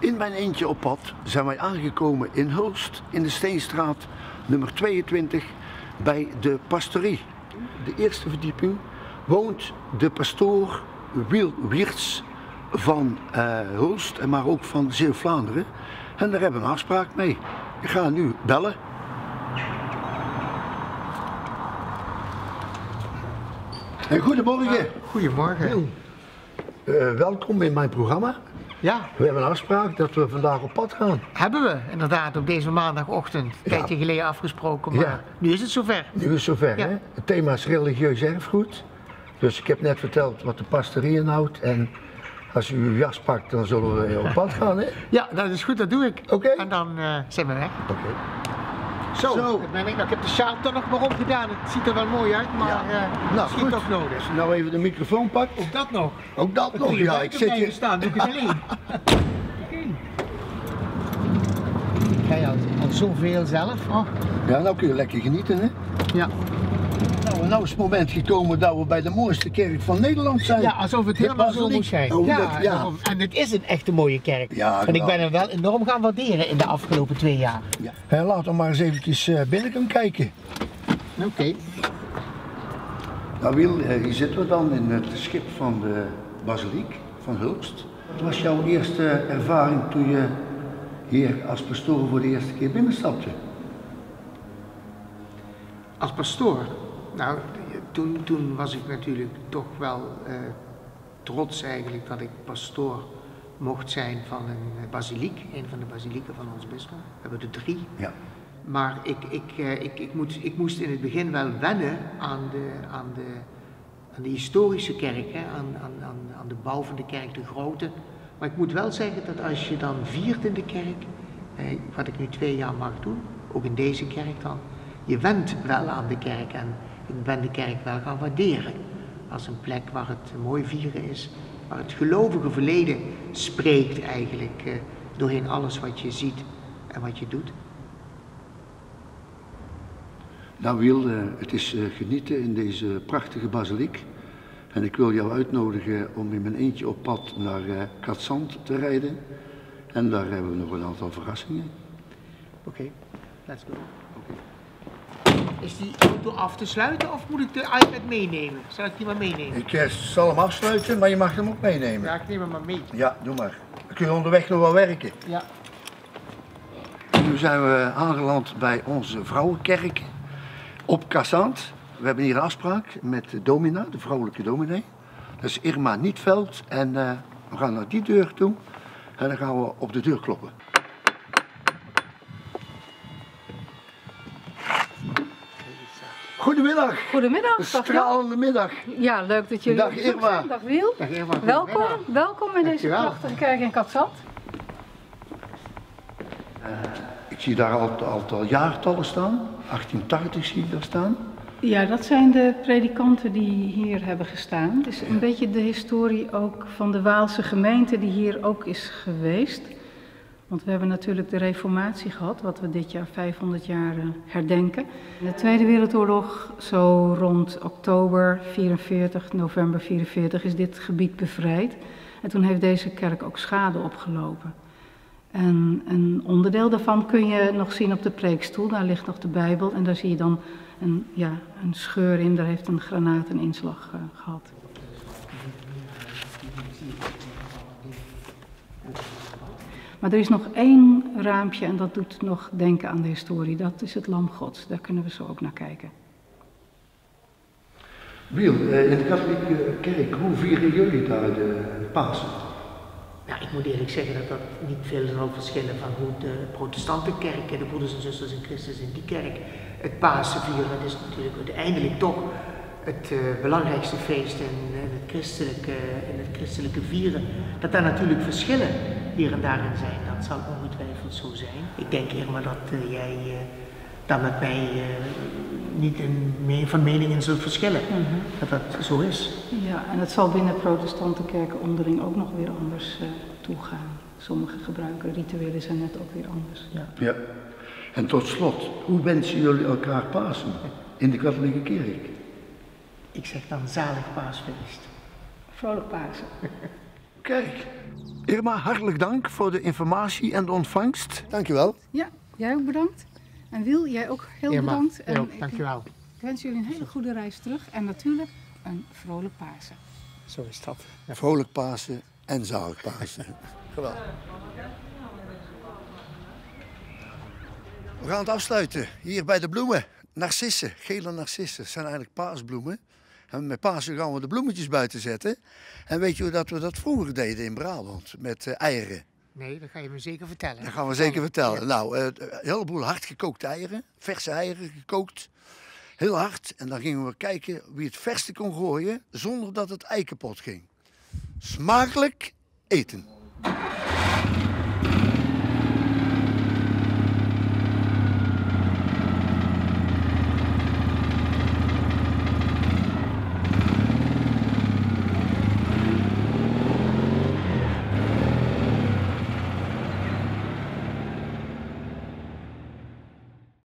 In mijn eentje op pad zijn wij aangekomen in Hulst, in de Steenstraat nummer 22, bij de pastorie. De eerste verdieping woont de pastoor Wiel Wiertz van Hulst, maar ook van Zeeuw-Vlaanderen. En daar hebben we een afspraak mee. Ik ga nu bellen. En goedemorgen. Goedemorgen. Welkom in mijn programma. Ja. We hebben een afspraak dat we vandaag op pad gaan. Hebben we inderdaad op deze maandagochtend, een tijdje geleden afgesproken, maar nu is het zover. Nu is het zover, hè? Het thema is religieus erfgoed. Dus ik heb net verteld wat de pastorie inhoudt en als u uw jas pakt dan zullen we op pad gaan, hè? Ja, dat is goed, dat doe ik. Oké. En dan zijn we weg. Oké. Zo. Ik heb de sjaal toch nog maar opgedaan, het ziet er wel mooi uit, maar misschien goed. toch nodig. Als je nou even de microfoon pakt. Ook dat nog. Ook dat Dan nog, kun je ja. buiten Ik zit blijven hier. staan, doe ik het alleen. Ik ga al zoveel zelf. Oh. Ja, nou kun je lekker genieten, hè? Ja. Nou is het moment gekomen dat we bij de mooiste kerk van Nederland zijn. Ja, alsof het helemaal zo moet zijn. Oh, Ja, ja. En het is een echte mooie kerk. Ja, en ik ben hem wel enorm gaan waarderen in de afgelopen 2 jaar. Ja. Laten we maar eens eventjes binnen gaan kijken. Oké. Nou Wiel, hier zitten we dan in het schip van de basiliek van Hulst. Wat was jouw eerste ervaring toen je hier als pastoor voor de eerste keer binnenstapte? Als pastoor? Nou, toen was ik natuurlijk toch wel trots eigenlijk dat ik pastoor mocht zijn van een basiliek, een van de basilieken van ons bisdom. We hebben er 3. Ja. Maar ik moest in het begin wel wennen aan de historische kerk, hè, aan de bouw van de kerk, de grote. Maar ik moet wel zeggen dat als je dan viert in de kerk, wat ik nu 2 jaar mag doen, ook in deze kerk dan, je went wel aan de kerk en ik ben de kerk wel gaan waarderen. Als een plek waar het mooi vieren is, waar het gelovige verleden spreekt eigenlijk doorheen alles wat je ziet en wat je doet. Nou Wiel, het is genieten in deze prachtige basiliek. En ik wil jou uitnodigen om in mijn eentje op pad naar Katzand te rijden. En daar hebben we nog een aantal verrassingen. Oké, let's go. Is die auto af te sluiten of moet ik de iPad meenemen? Zal ik die maar meenemen? Ik zal hem afsluiten, maar je mag hem ook meenemen. Ja, ik neem hem maar mee. Ja, doe maar. Dan kun je onderweg nog wel werken. Ja. Nu zijn we aangeland bij onze vrouwenkerk op Katzand. We hebben hier een afspraak met de domina, de vrouwelijke dominee. Dat is Irma Nietveld en we gaan naar die deur toe en dan gaan we op de deur kloppen. Goedemiddag. Goedemiddag. Een stralende middag. Ja, leuk dat jullie Dag, op bezoek Irma. zijn. Dag Wiel. Dag Irma. Welkom in deze prachtige kerk in Katzand. Ik zie daar al jaartallen staan. 1880 zie ik daar staan. Ja, dat zijn de predikanten die hier hebben gestaan. Het is een beetje de historie ook van de Waalse gemeente die hier ook is geweest. Want we hebben natuurlijk de Reformatie gehad, wat we dit jaar 500 jaar herdenken. In de Tweede Wereldoorlog, zo rond oktober 44, november 44, is dit gebied bevrijd. En toen heeft deze kerk ook schade opgelopen. En een onderdeel daarvan kun je nog zien op de preekstoel. Daar ligt nog de Bijbel en daar zie je dan een scheur in. Daar heeft een granaat een inslag gehad. Maar er is nog 1 raampje en dat doet nog denken aan de historie. Dat is het Lam Gods. Daar kunnen we zo ook naar kijken. Wiel, in de katholieke kerk, hoe vieren jullie daar de Pasen? Nou, ik moet eerlijk zeggen dat dat niet veel zal verschillen van hoe de protestantenkerk, de broeders en zusters in Christus in die kerk, het Pasen vieren. Dat is natuurlijk uiteindelijk toch het belangrijkste feest in het christelijke vieren. Dat daar natuurlijk verschillen hier en daar in zijn, dat zal ongetwijfeld zo zijn. Ik denk Irma dat jij daar met mij niet van mening in zult verschillen, dat dat zo is. Ja, en het zal binnen protestantenkerken onderling ook nog weer anders toegaan. Sommige gebruiken rituelen zijn net ook weer anders. Ja. En tot slot, hoe wensen jullie elkaar Pasen in de katholieke kerk? Ik zeg dan zalig paasfeest. Vrolijk Pasen. Kijk, Irma, hartelijk dank voor de informatie en de ontvangst. Dankjewel. Ja, jij ook bedankt. En Wiel, jij ook heel bedankt. En Ja, dankjewel. Ik wens jullie een hele goede reis terug en natuurlijk een vrolijk Pasen. Zo is dat. Ja. Vrolijk Pasen en zalig Pasen. Geweldig. We gaan het afsluiten hier bij de bloemen. Narcissen, gele narcissen, zijn eigenlijk paasbloemen. En met Pasen gaan we de bloemetjes buiten zetten. En weet je hoe dat we dat vroeger deden in Brabant met eieren? Nee, dat ga je me zeker vertellen. Dat gaan we zeker vertellen. Nou, een heleboel hardgekookte eieren, verse eieren gekookt. Heel hard. En dan gingen we kijken wie het verste kon gooien zonder dat het ei kapot ging. Smakelijk eten.